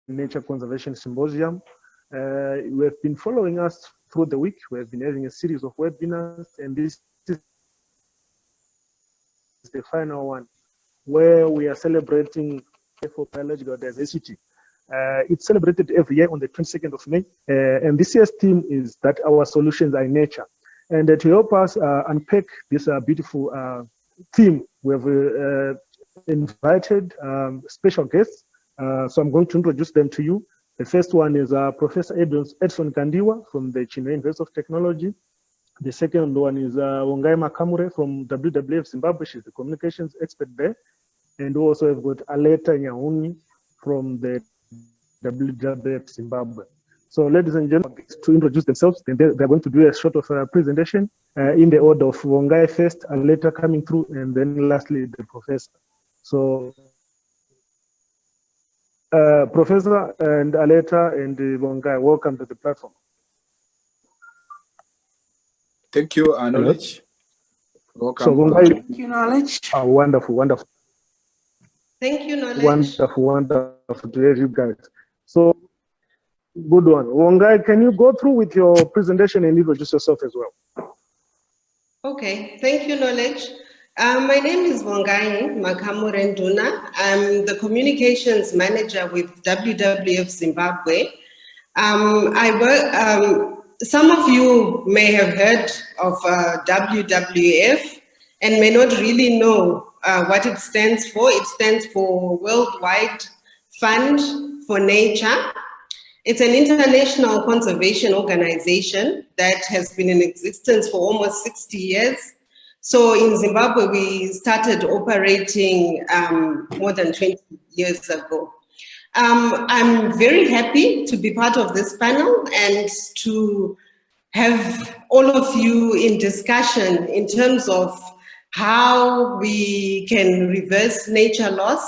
Nature Conservation Symposium. You have been following us through the week. We have been having a series of webinars, and this is the final one where we are celebrating for biological diversity. It's celebrated every year on the 22nd of May, and this year's theme is that our solutions are in nature. And to help us unpack this beautiful theme, we have invited special guests. So I'm going to introduce them to you. The first one is Professor Edson Gandiwa from the Chinese University of Technology. The second one is Vongai Makamure from WWF Zimbabwe. She's the communications expert there. And we also have got Alleta Nyahuye from the WWF Zimbabwe. So ladies and gentlemen, to introduce themselves, they're going to do a sort of presentation in the order of Vongai first, Alleta coming through, and then lastly the professor. So Professor and Alleta and Vongai, welcome to the platform. Thank you, Knowledge. Welcome. So Vongai, thank you, Knowledge. Wonderful, wonderful. Thank you, Knowledge. Wonderful, wonderful to have you guys. So, good one. Vongai, can you go through with your presentation and introduce yourself as well? Okay, thank you, Knowledge. My name is Vongai Makamure Alleta. I'm the communications manager with WWF Zimbabwe. Some of you may have heard of WWF and may not really know what it stands for. It stands for Worldwide Fund for Nature. It's an international conservation organization that has been in existence for almost 60 years. So in Zimbabwe, we started operating more than 20 years ago. I'm very happy to be part of this panel and to have all of you in discussion in terms of how we can reverse nature loss.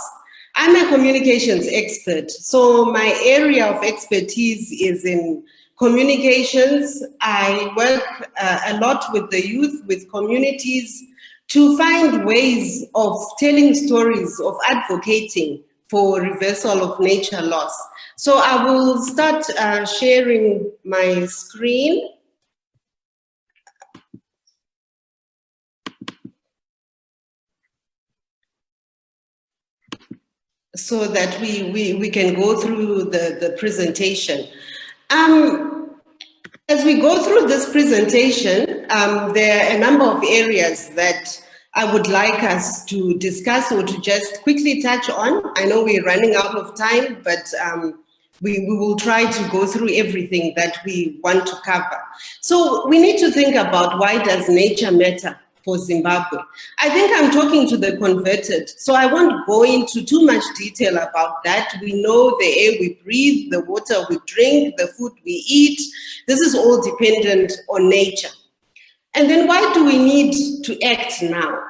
I'm a communications expert, so my area of expertise is in communications. I work a lot with the youth, with communities, to find ways of telling stories, of advocating for reversal of nature loss. So I will start sharing my screen. So that we can go through the presentation. As we go through this presentation, there are a number of areas that I would like us to discuss or to just quickly touch on. I know we're running out of time, but we will try to go through everything that we want to cover. So we need to think about, why does nature matter for Zimbabwe? I think I'm talking to the converted, so I won't go into too much detail about that. We know the air we breathe, the water we drink, the food we eat. This is all dependent on nature. And then why do we need to act now?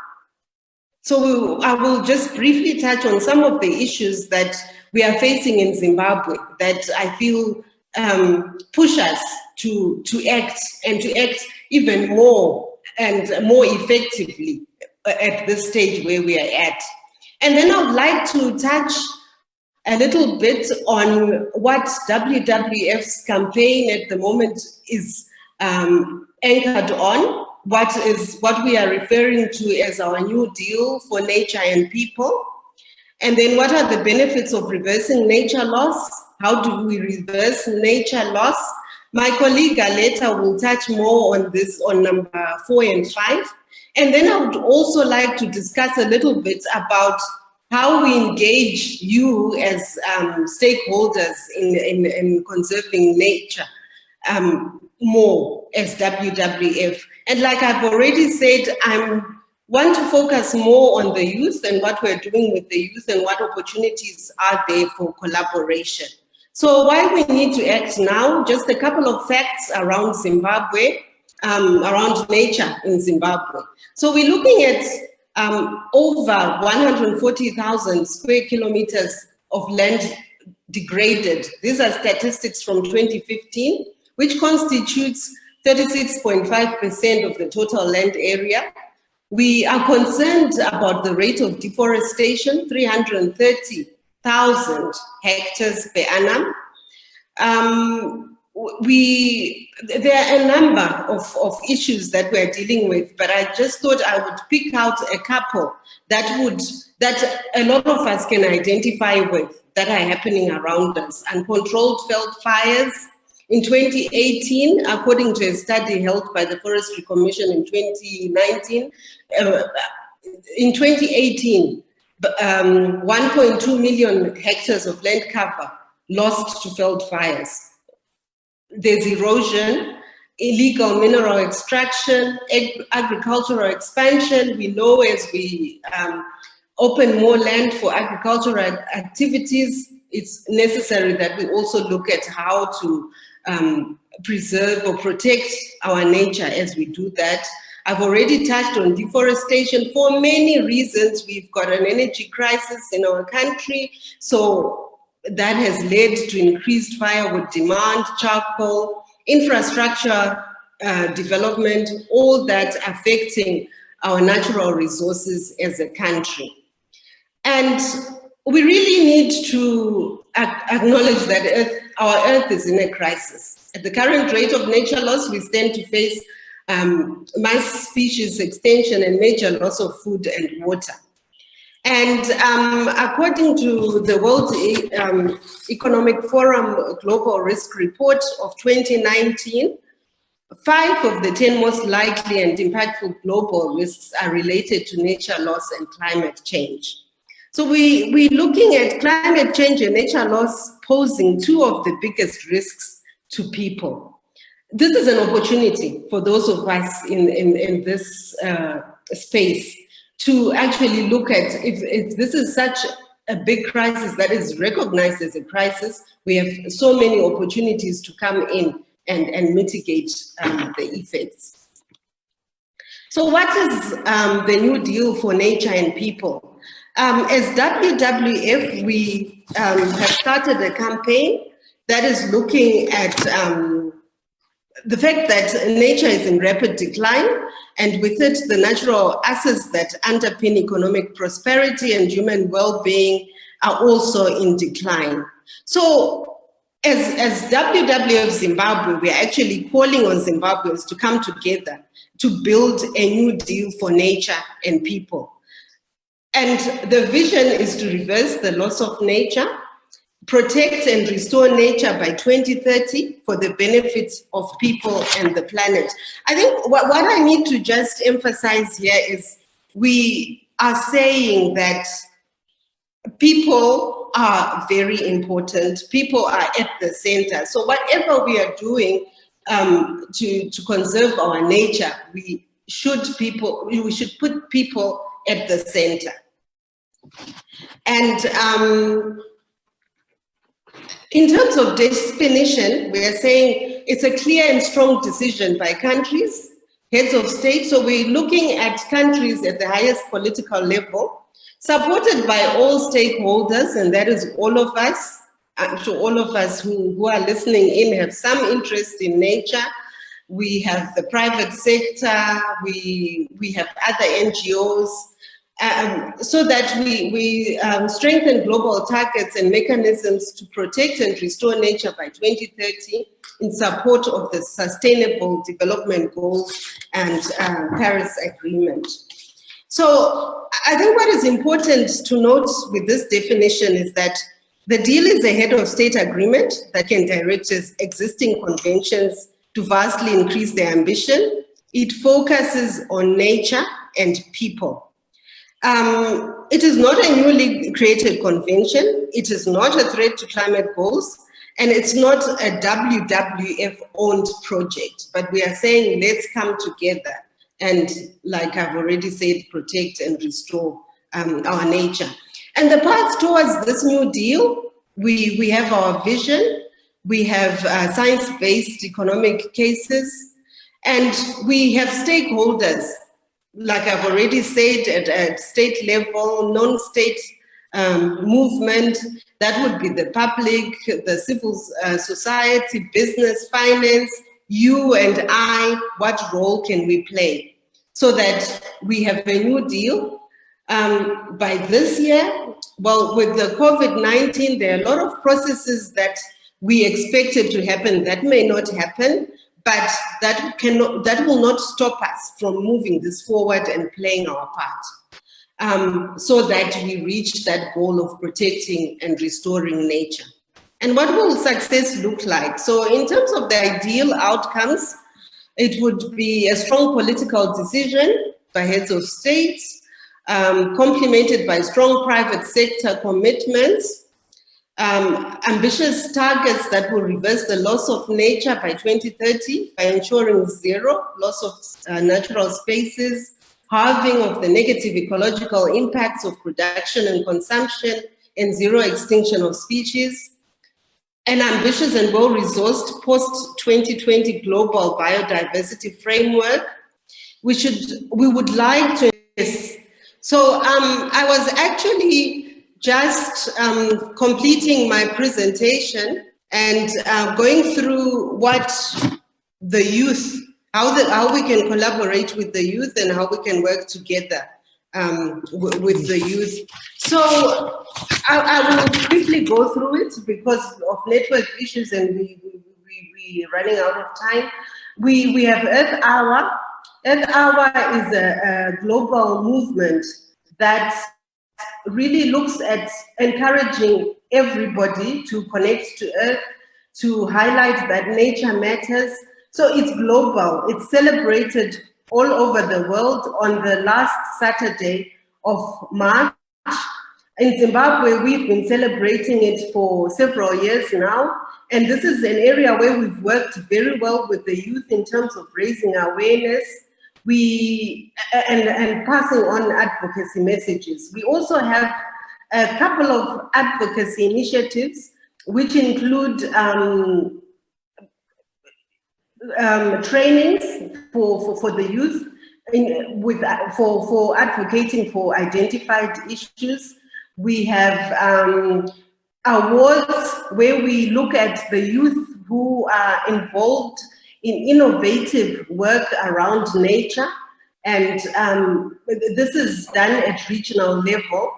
So I will just briefly touch on some of the issues that we are facing in Zimbabwe that I feel push us to act, and to act even more and more effectively at this stage where we are at. And then I would like to touch a little bit on what WWF's campaign at the moment is anchored on, what we are referring to as our new deal for nature and people. And then what are the benefits of reversing nature loss? How do we reverse nature loss? My colleague Alleta will touch more on this on number 4 and 5. And then I would also like to discuss a little bit about how we engage you as stakeholders in conserving nature more as WWF. And like I've already said, I want to focus more on the youth and what we're doing with the youth and what opportunities are there for collaboration. So why we need to act now, just a couple of facts around Zimbabwe, around nature in Zimbabwe. So we're looking at over 140,000 square kilometers of land degraded. These are statistics from 2015, which constitutes 36.5% of the total land area. We are concerned about the rate of deforestation, 330 100,000 hectares per annum. There are a number of issues that we're dealing with, but I just thought I would pick out a couple that a lot of us can identify with, that are happening around us. Uncontrolled veld fires. In 2018, according to a study held by the Forestry Commission in 2019, in 2018, 1.2 million hectares of land cover lost to veld fires. There's erosion, illegal mineral extraction, agricultural expansion. We know as we open more land for agricultural activities, it's necessary that we also look at how to preserve or protect our nature as we do that. I've already touched on deforestation. For many reasons, we've got an energy crisis in our country, so that has led to increased firewood demand, charcoal, infrastructure development, all that affecting our natural resources as a country. And we really need to acknowledge that our Earth is in a crisis. At the current rate of nature loss, we stand to face mass species extinction and major loss of food and water. And according to the World Economic Forum Global Risk Report of 2019, 5 of the 10 most likely and impactful global risks are related to nature loss and climate change. So we're looking at climate change and nature loss posing 2 of the biggest risks to people. This is an opportunity for those of us in this space to actually look at if this is such a big crisis that is recognized as a crisis, we have so many opportunities to come in and mitigate the effects. So what is the New Deal for nature and people? As WWF, we have started a campaign that is looking at the fact that nature is in rapid decline, and with it, the natural assets that underpin economic prosperity and human well-being are also in decline. So as WWF Zimbabwe, we are actually calling on Zimbabweans to come together to build a new deal for nature and people. And the vision is to reverse the loss of nature, protect and restore nature by 2030 for the benefits of people and the planet. I think what I need to just emphasize here is we are saying that people are very important. People are at the center. So whatever we are doing to conserve our nature, we should put people at the center. And in terms of definition, we are saying it's a clear and strong decision by countries, heads of state. So we're looking at countries at the highest political level, supported by all stakeholders, and that is all of us. I'm sure all of us who are listening in have some interest in nature. We have the private sector, we have other NGOs, so that we strengthen global targets and mechanisms to protect and restore nature by 2030 in support of the Sustainable Development Goals and Paris Agreement. So I think what is important to note with this definition is that the deal is a head of state agreement that can direct existing conventions to vastly increase their ambition. It focuses on nature and people. It is not a newly created convention. It is not a threat to climate goals, and it's not a WWF-owned project. But we are saying, let's come together and, like I've already said, protect and restore our nature. And the path towards this new deal, we have our vision, we have science-based economic cases, and we have stakeholders. Like I've already said, at state level, non-state movement, that would be the public, the civil society, business, finance, you and I, what role can we play? So that we have a new deal By this year, well, with the COVID-19, there are a lot of processes that we expected to happen that may not happen, but that will not stop us from moving this forward and playing our part, so that we reach that goal of protecting and restoring nature. And what will success look like? So in terms of the ideal outcomes, it would be a strong political decision by heads of states, complemented by strong private sector commitments, ambitious targets that will reverse the loss of nature by 2030 by ensuring zero loss of natural spaces, halving of the negative ecological impacts of production and consumption, and zero extinction of species. An ambitious and well-resourced post-2020 global biodiversity framework. We would like to. So I was actually just completing my presentation and going through what the youth, how we can collaborate with the youth and how we can work together with the youth. So I will quickly go through it because of network issues and we're running out of time. We have Earth Hour. Earth Hour is a global movement that really looks at encouraging everybody to connect to Earth, to highlight that nature matters. So it's global. It's celebrated all over the world on the last Saturday of March. In Zimbabwe, we've been celebrating it for several years now. And this is an area where we've worked very well with the youth in terms of raising awareness and passing on advocacy messages. We also have a couple of advocacy initiatives, which include trainings for the youth for advocating for identified issues. We have awards where we look at the youth who are involved in innovative work around nature, and this is done at regional level.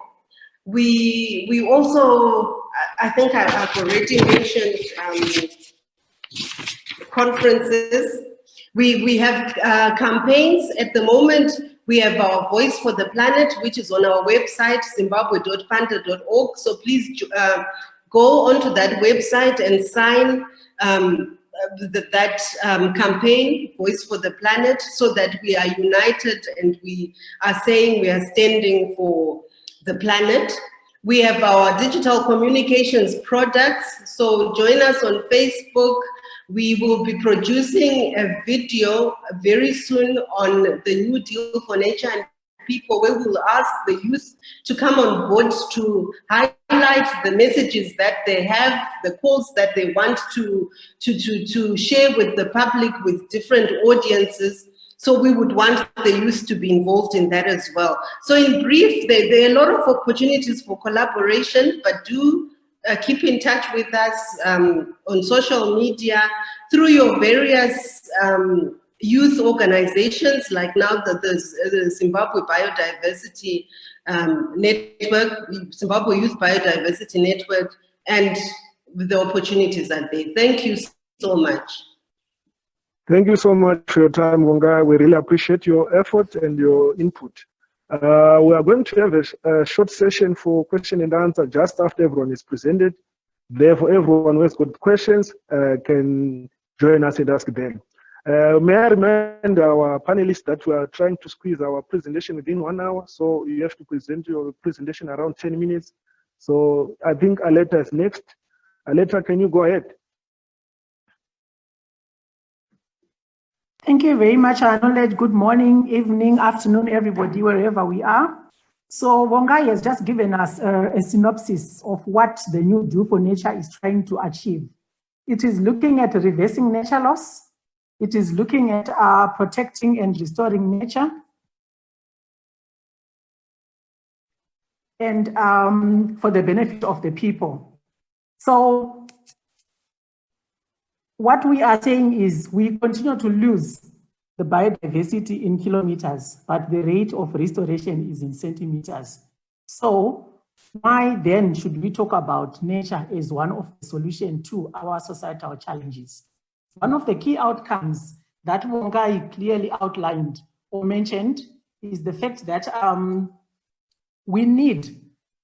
We also, I think I've already mentioned conferences. We have campaigns at the moment. We have our Voice for the Planet, which is on our website, zimbabwe.panda.org. So please go onto that website and sign that campaign, Voice for the Planet, so that we are united and we are saying we are standing for the planet. We have our digital communications products. So join us on Facebook. We will be producing a video very soon on the New Deal for Nature and People, where we will ask the youth to come on board to highlight the messages that they have, the calls that they want to share with the public, with different audiences. So we would want the youth to be involved in that as well. So in brief, there are a lot of opportunities for collaboration, but do keep in touch with us on social media through your various youth organizations, like now the Zimbabwe Biodiversity Network, Zimbabwe Youth Biodiversity Network, and the opportunities are there. Thank you so much. Thank you so much for your time, Vongai. We really appreciate your effort and your input. We are going to have a short session for question and answer just after everyone is presented. Therefore, everyone who has got questions can join us and ask them. May I remind our panelists that we are trying to squeeze our presentation within 1 hour, so you have to present your presentation around 10 minutes. So I think Alleta is next. Alleta, can you go ahead? Thank you very much, Arnold. Good morning, evening, afternoon, everybody, wherever we are. So Vongai has just given us a synopsis of what the New Deal for Nature is trying to achieve. It is looking at reversing nature loss. It is looking at protecting and restoring nature. And for the benefit of the people. So what we are saying is we continue to lose the biodiversity in kilometers, but the rate of restoration is in centimeters. So why then should we talk about nature as one of the solutions to our societal challenges? One of the key outcomes that Vongai clearly outlined or mentioned is the fact that we need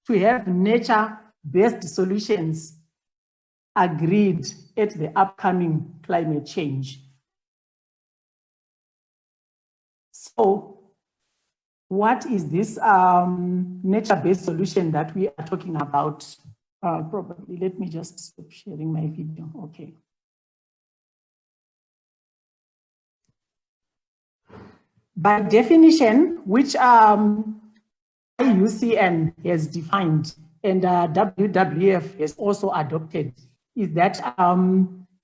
to have nature-based solutions agreed at the upcoming climate change. So what is this nature-based solution that we are talking about? Probably, let me just stop sharing my video, okay. By definition, which IUCN has defined and WWF has also adopted, is that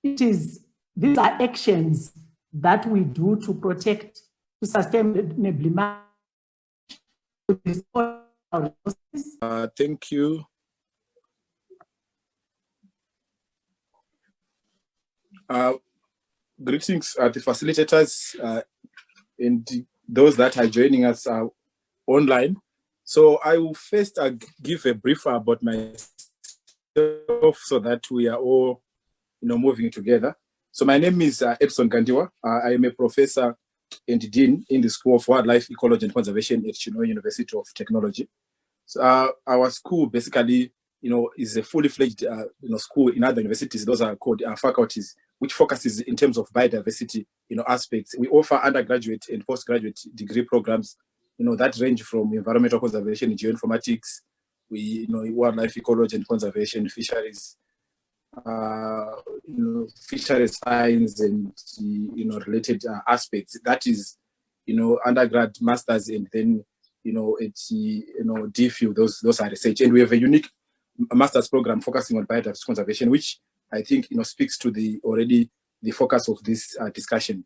these are actions that we do to protect, to sustainably manage, to restore our resources. Thank you. Greetings to the facilitators and those that are joining us online. So I will first give a brief about myself so that we are all moving together. So my name is Edson Gandiwa. I am a professor and dean in the School of Wildlife Ecology and Conservation at University of Technology. So our school basically is a fully fledged school. In other universities, those are called faculties, which focuses in terms of biodiversity aspects. We offer undergraduate and postgraduate degree programs that range from environmental conservation, geoinformatics, wildlife ecology and conservation, fisheries, fisheries science, and related aspects. That is undergrad, masters, and then DPhil. Those are research, and we have a unique master's program focusing on biodiversity conservation, which I think speaks to the focus of this discussion.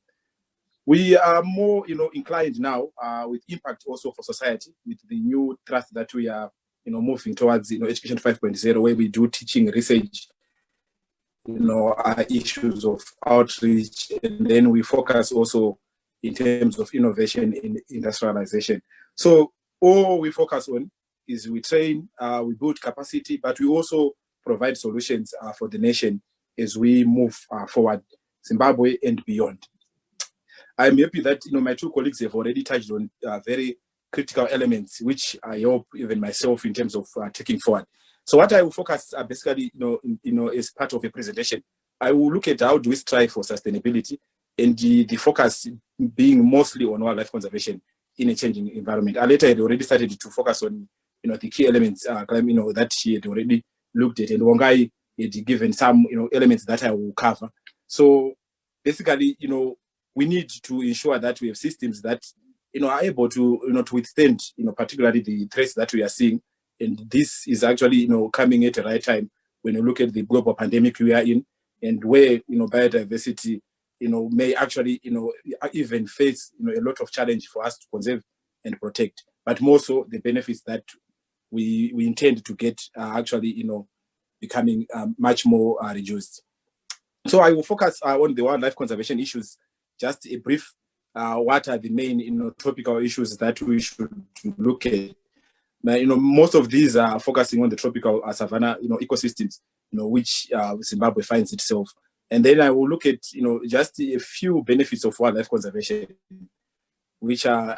We are more inclined now with impact also for society, with the new thrust that we are moving towards education 5.0, where we do teaching, research, issues of outreach, and then we focus also in terms of innovation in industrialization. So all we focus on is we train, we build capacity, but we also provide solutions for the nation as we move forward, Zimbabwe and beyond. I'm happy that my two colleagues have already touched on very critical elements, which I hope even myself in terms of taking forward. So what I will focus basically, as part of a presentation, I will look at how do we strive for sustainability, and the focus being mostly on wildlife conservation in a changing environment. Alleta had already started to focus on the key elements that she had already looked at, and Vongai had given some elements that I will cover. So basically, we need to ensure that we have systems that are able to to withstand particularly the threats that we are seeing. And this is actually coming at the right time when you look at the global pandemic we are in, and where biodiversity may actually even face a lot of challenge for us to conserve and protect, but more so the benefits that we intend to get actually becoming much more reduced. So I will focus on the wildlife conservation issues. Just a brief, what are the main tropical issues that we should look at? Most of these are focusing on the tropical savanna ecosystems, which Zimbabwe finds itself. And then I will look at just a few benefits of wildlife conservation, which are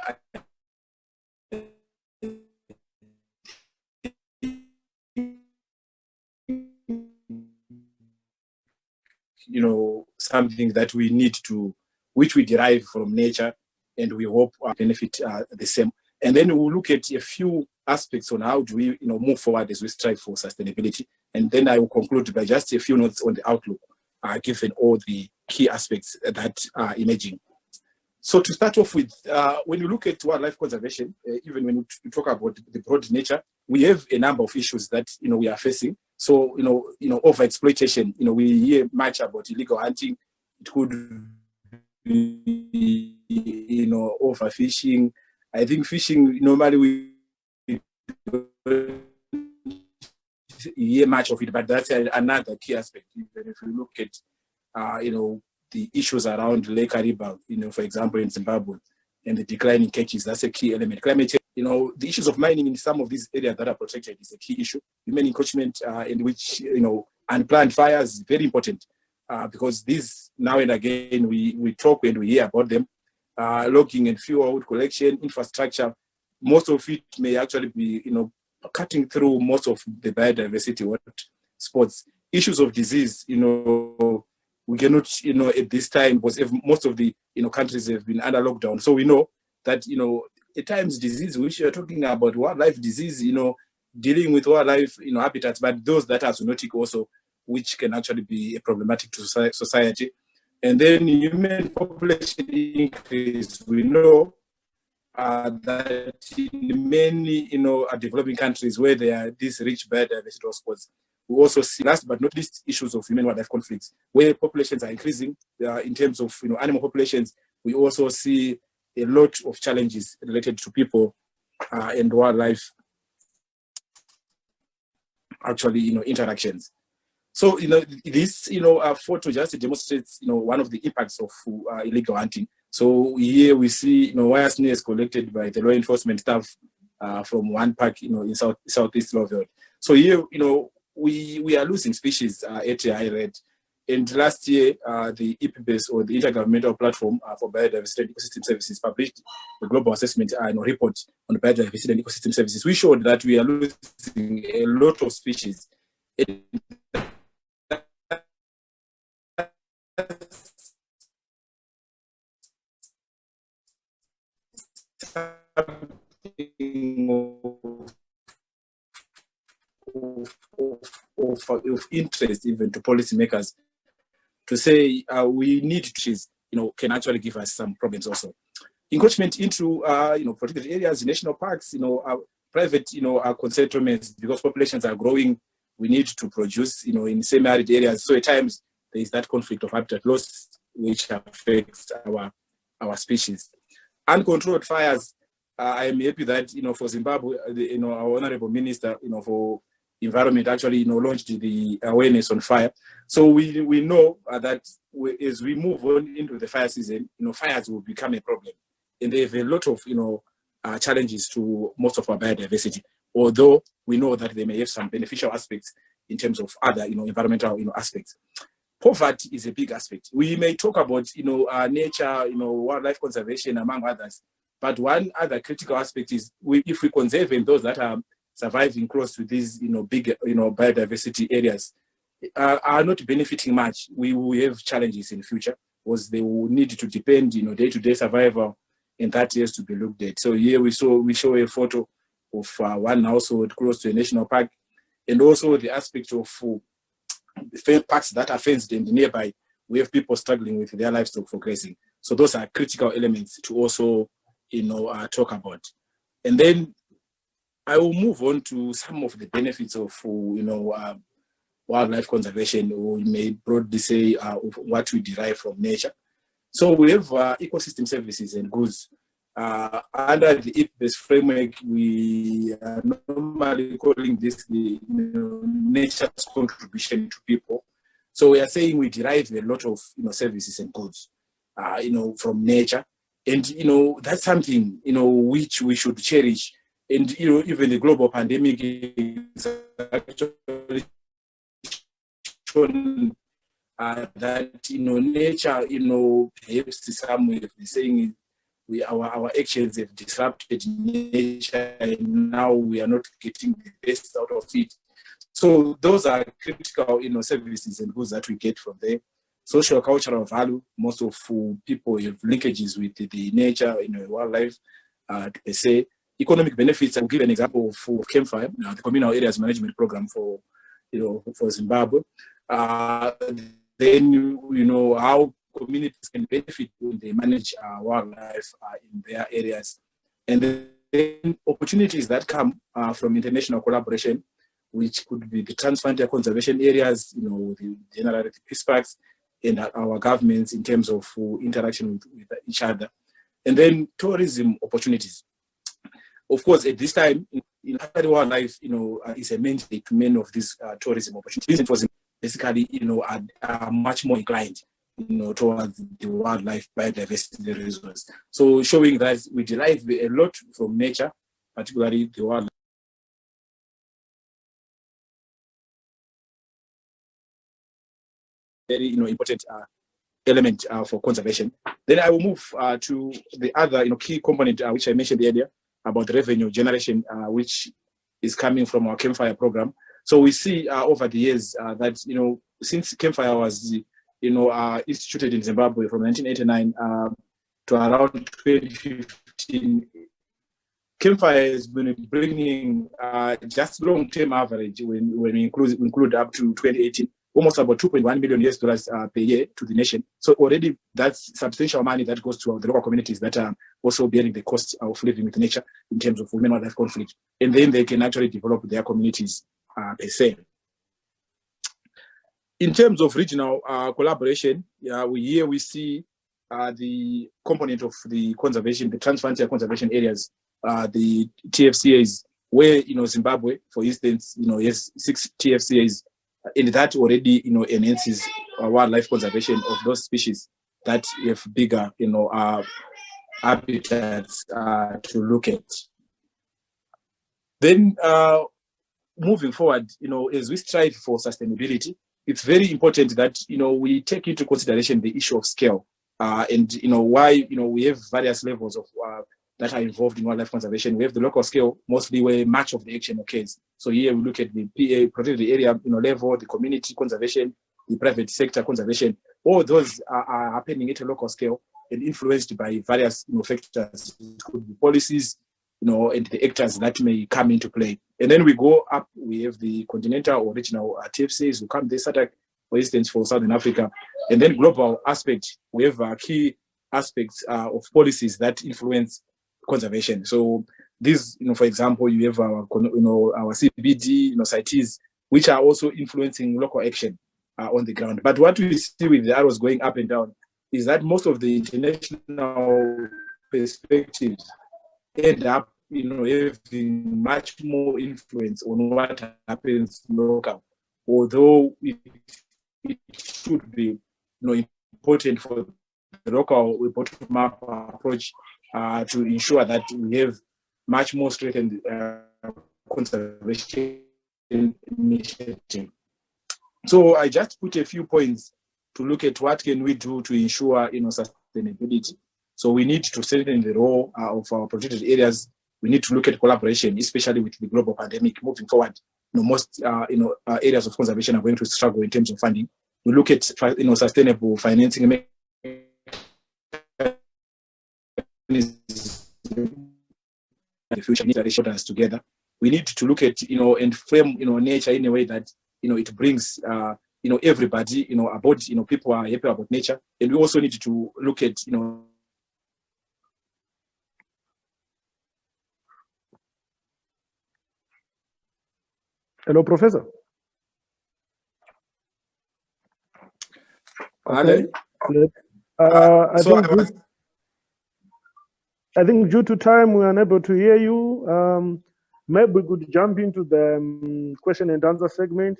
something that we need to, which we derive from nature, and we hope benefit the same. And then we'll look at a few aspects on how do we move forward as we strive for sustainability. And then I will conclude by just a few notes on the outlook, given all the key aspects that are emerging. So to start off with, when you look at wildlife conservation, even when you talk about the broad nature, we have a number of issues that we are facing. So overexploitation. We hear much about illegal hunting. It could be overfishing. I think fishing normally we hear much of it, but that's another key aspect. Even if you look at the issues around Lake Kariba, for example, in Zimbabwe, and the decline in catches. That's a key element. Climate change, the issues of mining in some of these areas that are protected is a key issue. Human encroachment, in which, unplanned fires is very important, because these, now and again, we talk and we hear about them. Logging and fuel collection, infrastructure, most of it may actually be, cutting through most of the biodiversity spots. Issues of disease, we cannot, at this time, because most of the, countries have been under lockdown. So we know that, at times disease, which you're talking about wildlife disease, dealing with wildlife, habitats, but those that are zoonotic also, which can actually be problematic to society. And then human population increase, we know that in many, developing countries where there are these rich biodiversity hotspots, we also see, last but not least, issues of human-wildlife conflicts, where populations are increasing in terms of, animal populations. We also see a lot of challenges related to people and wildlife, actually, interactions. So, this, photo just demonstrates, one of the impacts of illegal hunting. So here we see, wire snares collected by the law enforcement staff from one park, in southeast Lowveld. So here, we are losing species at a high rate. And last year, the IPBES, or the Intergovernmental Platform for Biodiversity and Ecosystem Services, published a global assessment report on biodiversity and ecosystem services. We showed that we are losing a lot of species. Of interest even to policymakers to say we need to, can actually give us some problems also. Encroachment into, protected areas, national parks, private, consent domains, because populations are growing, we need to produce, in semi-arid areas. So at times there is that conflict of habitat loss, which affects our species. Uncontrolled fires. I am happy that, for Zimbabwe, our honorable minister, for environment actually, launched the awareness on fire. So we know that as we move on into the fire season, fires will become a problem. And they have a lot of, challenges to most of our biodiversity, although we know that they may have some beneficial aspects in terms of other, environmental, aspects. Poverty is a big aspect. We may talk about, nature, wildlife conservation, among others. But one other critical aspect is if we conserve those that are surviving close to these, big, biodiversity areas, are not benefiting much. We will have challenges in the future because they will need to depend, day-to-day survival, and that has to be looked at. So here we show a photo of one household close to a national park, and also the aspect of parks that are fenced and nearby. We have people struggling with their livestock for grazing. So those are critical elements to also, talk about. And then I will move on to some of the benefits of, wildlife conservation, or we may broadly say of what we derive from nature. So we have ecosystem services and goods. Under the IPBES framework, we are normally calling this the nature's contribution to people. So we are saying we derive a lot of services and goods, from nature, and that's something which we should cherish. And even the global pandemic is actually shown that nature, perhaps some way of saying our actions have disrupted nature, and now we are not getting the best out of it. So those are critical, services and goods that we get from there. Social cultural value. Most of people have linkages with the nature, wildlife, per se. Economic benefits. I'll give an example of Campfire, the Communal Areas Management Program for Zimbabwe. Then how communities can benefit when they manage wildlife in their areas, and then opportunities that come from international collaboration, which could be the transfrontier conservation areas, generally the peace parks, and our governments in terms of interaction with each other, and then tourism opportunities. Of course, at this time, wildlife, is a mainstay to many of these tourism opportunities. Basically, are much more inclined, towards the wildlife biodiversity resource. So showing that we derive a lot from nature, particularly the wildlife. Very important element for conservation. Then I will move to the other key component which I mentioned earlier about revenue generation, which is coming from our campfire program. So we see over the years that since campfire was instituted in Zimbabwe from 1989 to around 2015, campfire has been bringing just long-term average when we include up to 2018. Almost about $2.1 million per year to the nation. So already that's substantial money that goes to the local communities that are also bearing the cost of living with nature in terms of human-wildlife conflict. And then they can actually develop their communities per se. In terms of regional collaboration, we see the component of the conservation, the transfrontier conservation areas, the TFCAs, where Zimbabwe, for instance, has 6 TFCAs. And that already, enhances wildlife conservation of those species that have bigger, habitats to look at. Then, moving forward, as we strive for sustainability, it's very important that we take into consideration the issue of scale, and why we have various levels of that are involved in wildlife conservation. We have the local scale, mostly where much of the action occurs. So here we look at the PA, protected area level, the community conservation, the private sector conservation. All those are happening at a local scale and influenced by various factors. It could be policies, and the actors that may come into play. And then we go up, we have the continental or regional TFCs who come this attack, for instance, for Southern Africa. And then global aspect, we have key aspects of policies that influence conservation. So these, for example, you have our CBD, CITES, which are also influencing local action on the ground. But what we see with the arrows going up and down is that most of the international perspectives end up, having much more influence on what happens local, although it should be, important for the local bottom-up approach to ensure that we have much more strengthened conservation initiative. So I just put a few points to look at what can we do to ensure sustainability. So we need to strengthen the role of our protected areas. We need to look at collaboration, especially with the global pandemic moving forward. Most areas of conservation are going to struggle in terms of funding. We look at sustainable financing. The future generations together. We need to look at and frame nature in a way that it brings everybody about people are happy about nature, and we also need to look at Hello, Professor. Okay. I think due to time, we are unable to hear you. Maybe we could jump into the question and answer segment.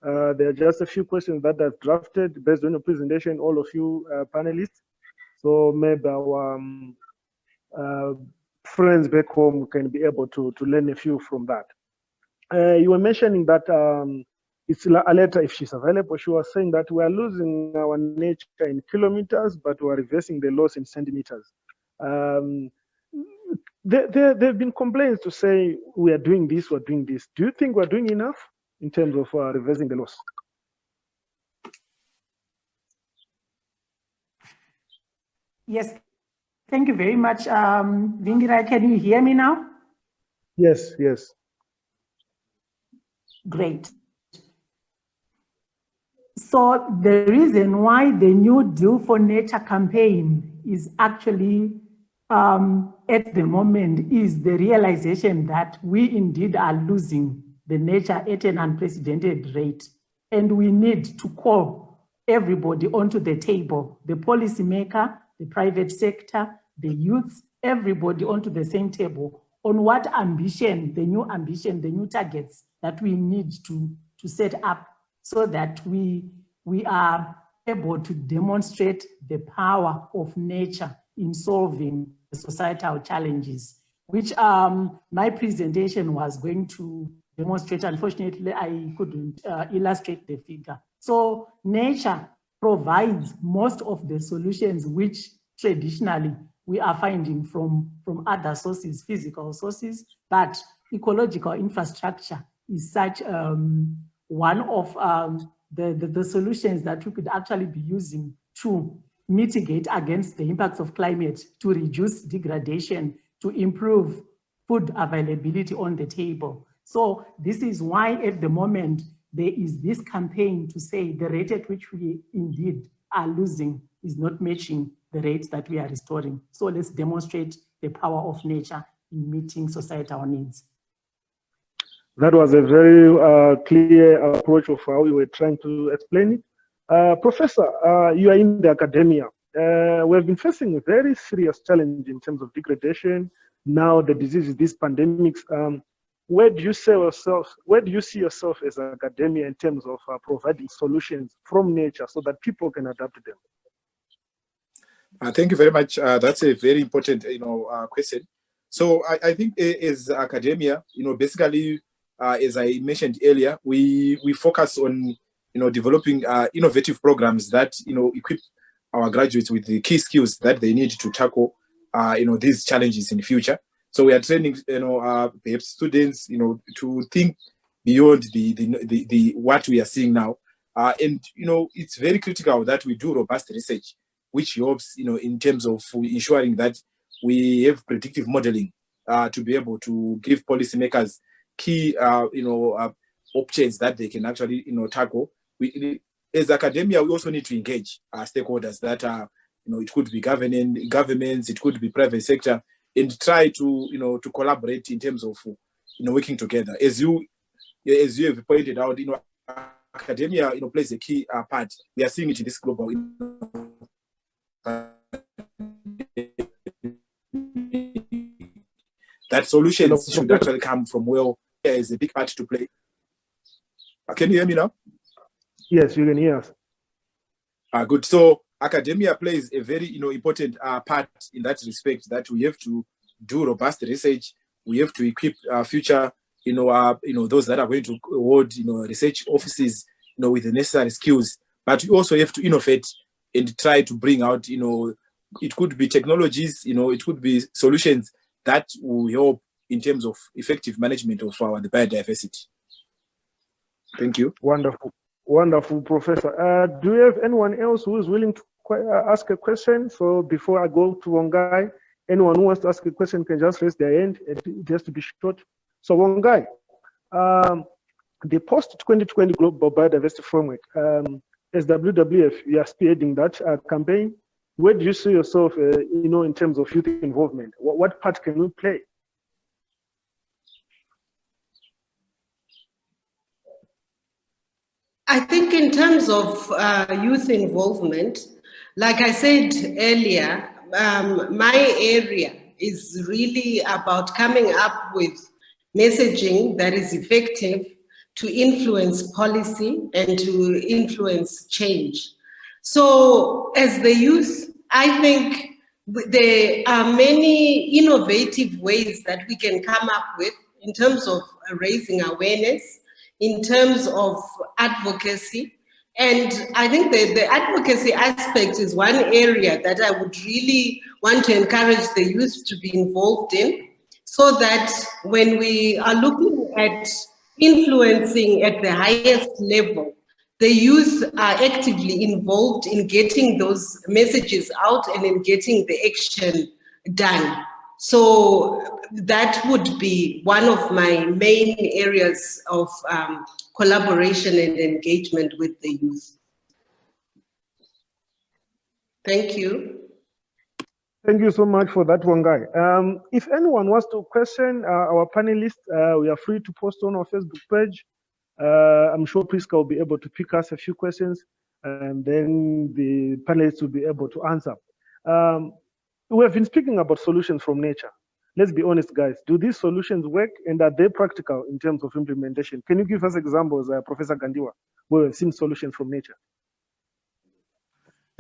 There are just a few questions that are drafted based on your presentation, all of you panelists. So maybe our friends back home can be able to learn a few from that. You were mentioning that it's Alleta, if she's available, she was saying that we are losing our nature in kilometers, but we are reversing the loss in centimeters. There have been complaints to say we are doing this, we're doing this. Do you think we're doing enough in terms of reversing the loss? Yes, thank you very much. Vingi, can you hear me now? Yes, yes. Great. So the reason why the New Deal for Nature campaign is actually at the moment is the realization that we indeed are losing the nature at an unprecedented rate. And we need to call everybody onto the table, the policymaker, the private sector, the youth, everybody onto the same table on what ambition, the new targets that we need to set up so that we are able to demonstrate the power of nature in solving the societal challenges, which my presentation was going to demonstrate. Unfortunately, I couldn't illustrate the figure. So nature provides most of the solutions which traditionally we are finding from other sources, physical sources, but ecological infrastructure is such one of the solutions that we could actually be using to mitigate against the impacts of climate, to reduce degradation, to improve food availability on the table. So this is why at the moment there is this campaign to say the rate at which we indeed are losing is not matching the rates that we are restoring. So let's demonstrate the power of nature in meeting societal needs. That was a very clear approach of how you were trying to explain it. Professor, you are in the academia. We have been facing a very serious challenge in terms of degradation. Now the diseases, these pandemics. Where do you see yourself as an academia in terms of providing solutions from nature so that people can adapt to them? Thank you very much. That's a very important, question. So I think as academia, basically, as I mentioned earlier, we focus on, developing innovative programs that, equip our graduates with the key skills that they need to tackle, these challenges in the future. So we are training, perhaps students, to think beyond the what we are seeing now. And, it's very critical that we do robust research, which helps, in terms of ensuring that we have predictive modeling to be able to give policymakers key, options that they can actually, tackle. As academia, we also need to engage stakeholders that are, it could be governments, it could be private sector, and try to, to collaborate in terms of, working together. As you have pointed out, academia, plays a key part. We are seeing it in this global, that solutions should actually come from where there is a big part to play. Can you hear me now? Yes, you can hear us. Good. So academia plays a very, important part in that respect, that we have to do robust research. We have to equip future, those that are going to hold, research offices, with the necessary skills. But we also have to innovate and try to bring out, it could be technologies, it could be solutions that will help in terms of effective management of the biodiversity. Thank you. Wonderful. Wonderful, Professor. Do you have anyone else who is willing to ask a question? So before I go to Vongai, anyone who wants to ask a question can just raise their hand. It has to be short. So Vongai, the post-2020 Global Biodiversity Framework, as WWF, you are spearheading that campaign. Where do you see yourself, in terms of youth involvement? What part can you play? I think in terms of youth involvement, like I said earlier, my area is really about coming up with messaging that is effective to influence policy and to influence change. So as the youth, I think there are many innovative ways that we can come up with in terms of raising awareness, in terms of advocacy. And I think the advocacy aspect is one area that I would really want to encourage the youth to be involved in, so that when we are looking at influencing at the highest level, the youth are actively involved in getting those messages out and in getting the action done. So that would be one of my main areas of collaboration and engagement with the youth. Thank you. Thank you so much for that, Vongai. If anyone wants to question our panelists, we are free to post on our Facebook page. I'm sure Priska will be able to pick us a few questions, and then the panelists will be able to answer. We have been speaking about solutions from nature. Let's be honest, guys. Do these solutions work, and are they practical in terms of implementation? Can you give us examples, Professor Gandiwa, where we've seen solutions from nature?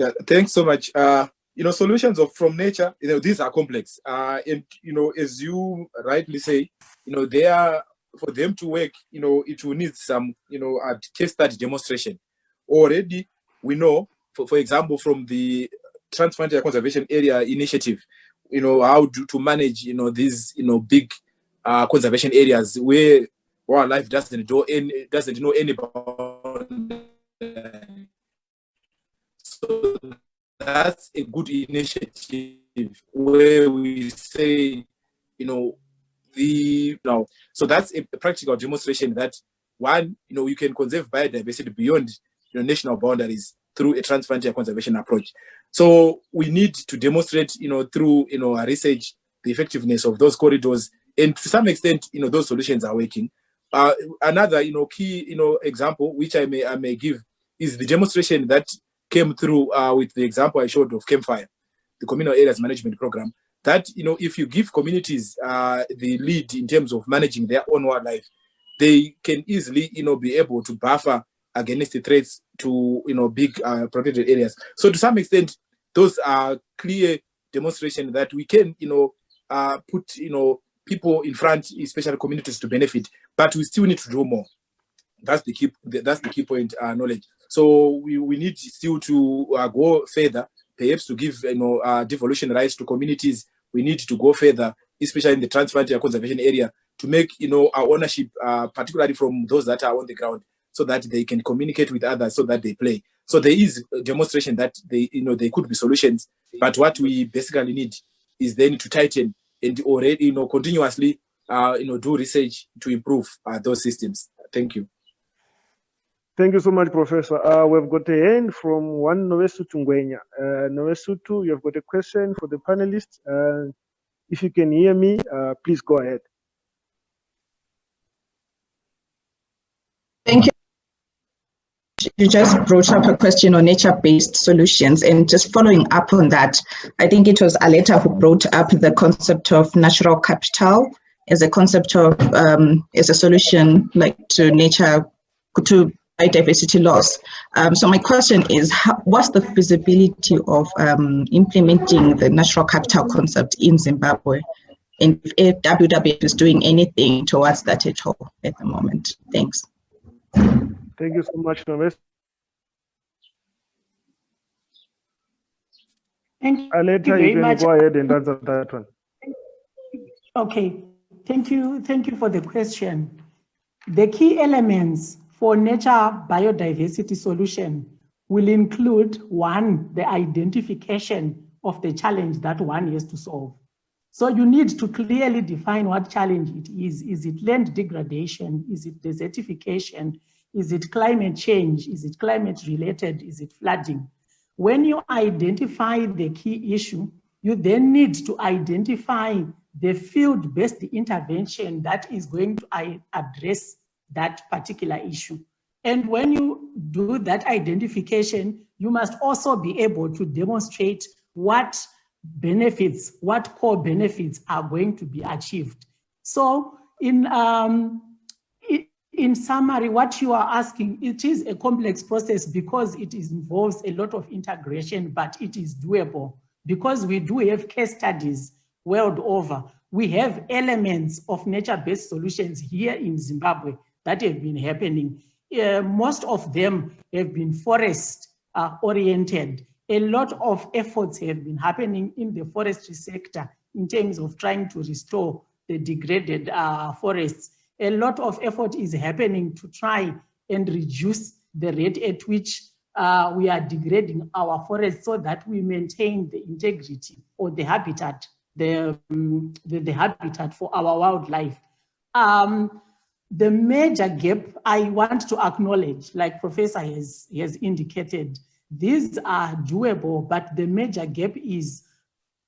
Yeah, thanks so much. Solutions from nature, these are complex. And, as you rightly say, they are, for them to work, it will need some, a case study demonstration. Already, we know, for example, from the Transfrontier Conservation Area Initiative, how to manage, these, big conservation areas where wildlife doesn't know any boundary. So that's a good initiative where we say, so that's a practical demonstration that one, you can conserve biodiversity beyond national boundaries through a transfrontier conservation approach. So we need to demonstrate, through our research, the effectiveness of those corridors, and to some extent, those solutions are working. Another, key, example which I may give is the demonstration that came through with the example I showed of Campfire, the Communal Areas Management Program. That if you give communities the lead in terms of managing their own wildlife, they can easily be able to buffer against the threats to big protected areas. So to some extent, those are clear demonstration that we can put people in front, especially communities, to benefit, but we still need to do more. That's the key point, knowledge. So we need still to go further, perhaps to give devolution rights to communities. We need to go further, especially in the transfrontier conservation area, to make our ownership, particularly from those that are on the ground, so that they can communicate with others, so that they play. So there is a demonstration that they could be solutions, but what we basically need is then to tighten and already continuously do research to improve those systems. Thank you. Thank you so much, Professor. We've got a hand from one Novesutu Ngwenya. Novesutu, you've got a question for the panelists. If you can hear me, please go ahead. Thank you. You just brought up a question on nature-based solutions, and just following up on that, I think it was Alleta who brought up the concept of natural capital as a concept of as a solution, like to nature, to biodiversity loss. So my question is, what's the feasibility of implementing the natural capital concept in Zimbabwe, and if WWF is doing anything towards that at all at the moment? Thanks. Thank you so much, Noves. Thank you very much. Go ahead and answer that one. Okay, thank you for the question. The key elements for nature biodiversity solution will include, one, the identification of the challenge that one has to solve. So you need to clearly define what challenge it is. Is it land degradation? Is it desertification? Is it climate change? Is it climate related? Is it flooding? When you identify the key issue, you then need to identify the field-based intervention that is going to address that particular issue. And when you do that identification, you must also be able to demonstrate what benefits, what core benefits are going to be achieved. So in summary, what you are asking, it is a complex process because it involves a lot of integration, but it is doable because we do have case studies world over. We have elements of nature-based solutions here in Zimbabwe that have been happening. Most of them have been forest-oriented. A lot of efforts have been happening in the forestry sector in terms of trying to restore the degraded forests. A lot of effort is happening to try and reduce the rate at which we are degrading our forests so that we maintain the integrity or the habitat, the habitat for our wildlife. The major gap I want to acknowledge, like Professor has indicated, these are doable, but the major gap is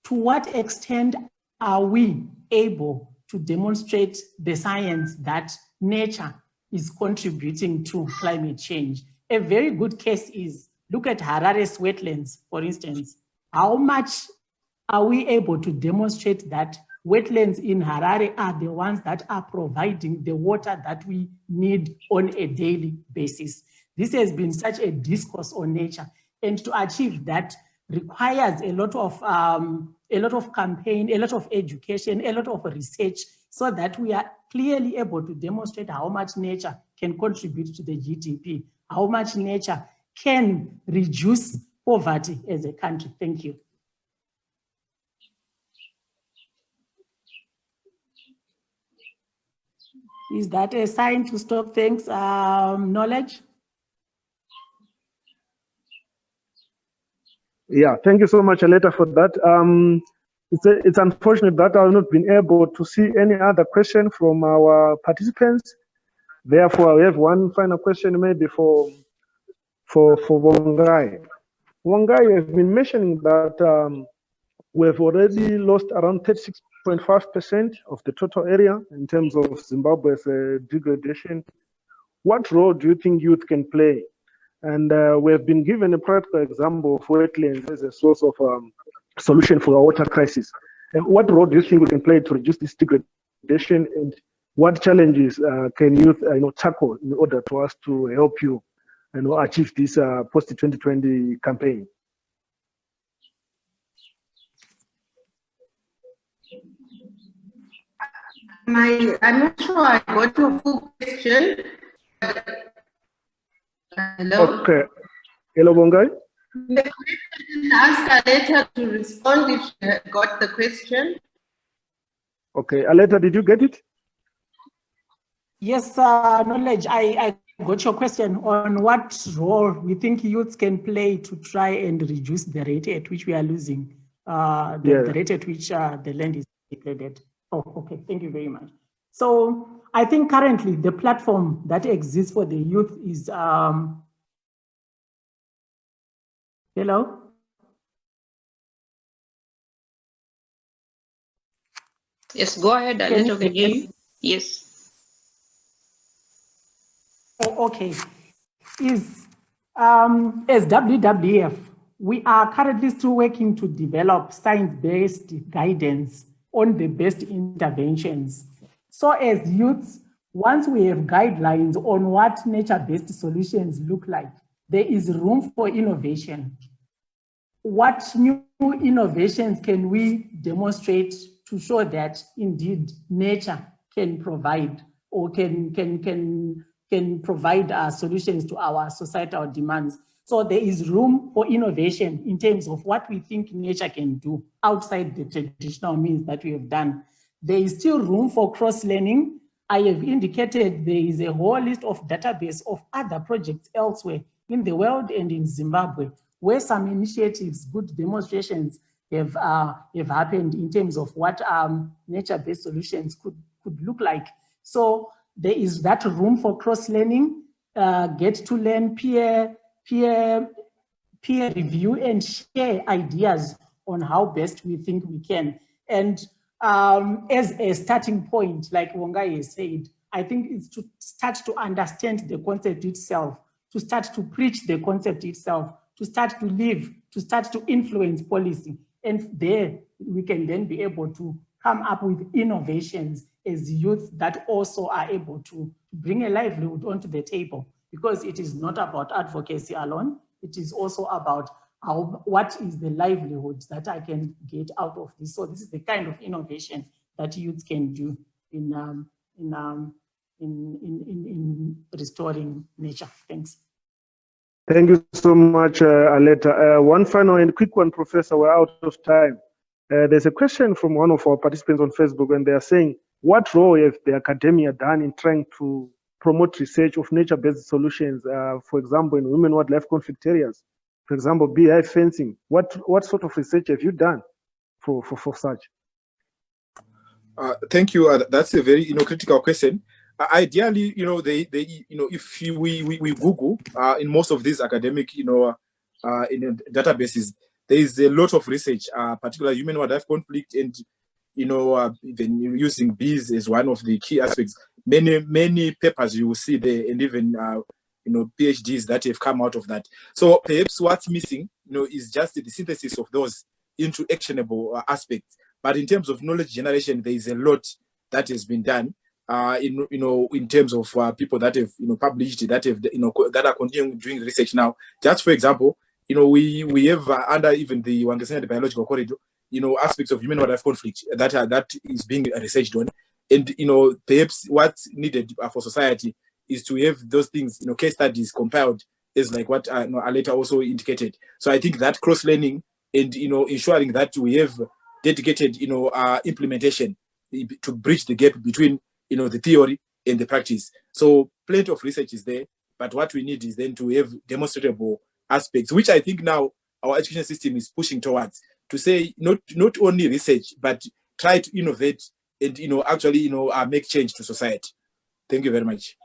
to what extent are we able to demonstrate the science that nature is contributing to climate change. A very good case is, look at Harare's wetlands, for instance. How much are we able to demonstrate that wetlands in Harare are the ones that are providing the water that we need on a daily basis? This has been such a discourse on nature. And to achieve that requires a lot of campaign, a lot of education, a lot of research, so that we are clearly able to demonstrate how much nature can contribute to the GDP, how much nature can reduce poverty as a country. Thank you. Is that a sign to stop things? Knowledge? Yeah, thank you so much, Alleta, for that. It's unfortunate that I've not been able to see any other question from our participants. Therefore, we have one final question maybe for Vongai. Vongai, you have been mentioning that we've already lost around 36.5% of the total area in terms of Zimbabwe's degradation. What role do you think youth can play? And we have been given a practical example of wetlands as a source of solution for our water crisis. And what role do you think we can play to reduce this degradation? And what challenges can youth tackle in order for us to help you achieve this post-2020 campaign? I'm not sure I got your full question. Hello? Okay. Hello, Vongai. Ask Alleta to respond if she got the question. Okay, Alleta, did you get it? Yes, Knowledge, I got your question on what role we think youths can play to try and reduce the rate at which we are losing, the rate at which the land is degraded. Oh, okay, thank you very much. So I think currently the platform that exists for the youth is, hello? Yes, go ahead, Alleta, can hear you? Yes. Oh, okay. As WWF, we are currently still working to develop science-based guidance on the best interventions. So as youths, once we have guidelines on what nature-based solutions look like, there is room for innovation. What new innovations can we demonstrate to show that indeed nature can provide or can provide solutions to our societal demands? So there is room for innovation in terms of what we think nature can do outside the traditional means that we have done. There is still room for cross-learning. I have indicated there is a whole list of database of other projects elsewhere in the world and in Zimbabwe, where some initiatives, good demonstrations have happened in terms of what nature-based solutions could look like. So there is that room for cross-learning, get to learn, peer review and share ideas on how best we think we can. And as a starting point, like Vongai has said, I think it's to start to understand the concept itself, to start to preach the concept itself, to start to live, to start to influence policy. And there we can then be able to come up with innovations as youth that also are able to bring a livelihood onto the table, because it is not about advocacy alone. It is also about what is the livelihood that I can get out of this. So this is the kind of innovation that youth can do in restoring nature. Thanks. Thank you so much, Alleta. One final and quick one, Professor. We're out of time. There's a question from one of our participants on Facebook, and they are saying, what role has the academia done in trying to promote research of nature-based solutions, for example, in women wildlife conflict areas? For example, beehive fencing. What sort of research have you done for such? Thank you. That's a very critical question. Ideally, if we Google in most of these academic in databases, there is a lot of research, particularly human wildlife conflict, and even using bees as one of the key aspects. Many papers you will see there, and even PhDs that have come out of that. So perhaps what's missing, is just the synthesis of those into actionable aspects. But in terms of knowledge generation, there is a lot that has been done. In terms of people that have published, that have that are continuing doing research now. Just for example, we have under even the Wangesena biological corridor, aspects of human wildlife conflict that is being researched on. And, perhaps what's needed for society is to have those things, case studies compiled, is like what Alleta also indicated. So I think that cross-learning and, ensuring that we have dedicated, implementation to bridge the gap between, the theory and the practice. So plenty of research is there, but what we need is then to have demonstrable aspects, which I think now our education system is pushing towards, to say not only research, but try to innovate and, actually, make change to society. Thank you very much.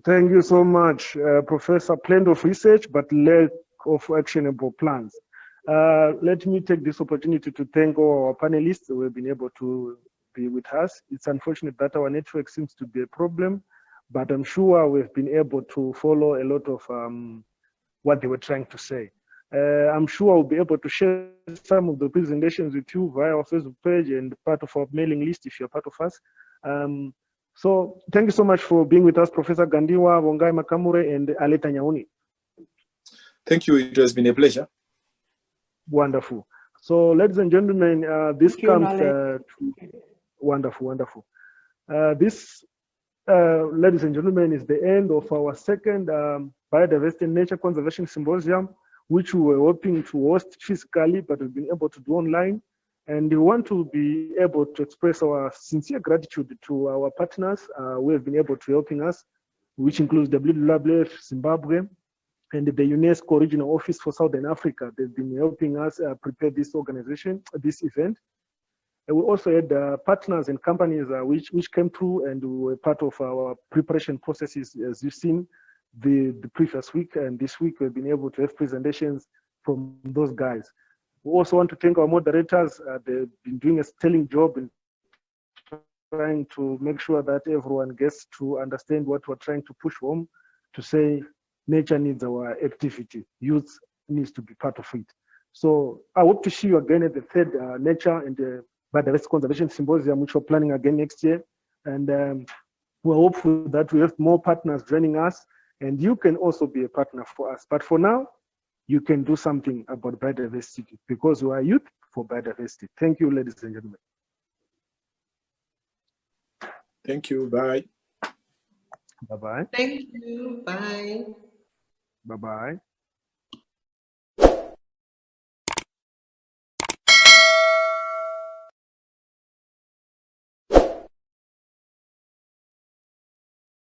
Thank you so much, Professor. Plenty of research, but lack of actionable plans. Let me take this opportunity to thank all our panelists who have been able to be with us. It's unfortunate that our network seems to be a problem, but I'm sure we've been able to follow a lot of what they were trying to say. I'm sure we'll be able to share some of the presentations with you via our Facebook page and part of our mailing list if you're part of us. So thank you so much for being with us, Professor Gandiwa, Vongai Makamure, and Alleta Nyahuye. Thank you. It has been a pleasure. Wonderful. So, ladies and gentlemen, this comes to wonderful. This, ladies and gentlemen, is the end of our second Biodiversity and Nature Conservation Symposium, which we were hoping to host physically, but we've been able to do online. And we want to be able to express our sincere gratitude to our partners who have been able to helping us, which includes WWF Zimbabwe and the UNESCO Regional Office for Southern Africa. They've been helping us prepare this event. And we also had partners and companies which came through and were part of our preparation processes, as you've seen the previous week. And this week, we've been able to have presentations from those guys. We also want to thank our moderators. They've been doing a sterling job in trying to make sure that everyone gets to understand what we're trying to push home, to say nature needs our activity. Youth needs to be part of it. So I hope to see you again at the third Nature and Biodiversity Conservation Symposium, which we're planning again next year. And we're hopeful that we have more partners joining us, and you can also be a partner for us. But for now, you can do something about biodiversity because we are youth for biodiversity. Thank you, ladies and gentlemen. Thank you. Bye. Bye-bye. Thank you. Bye. Bye-bye.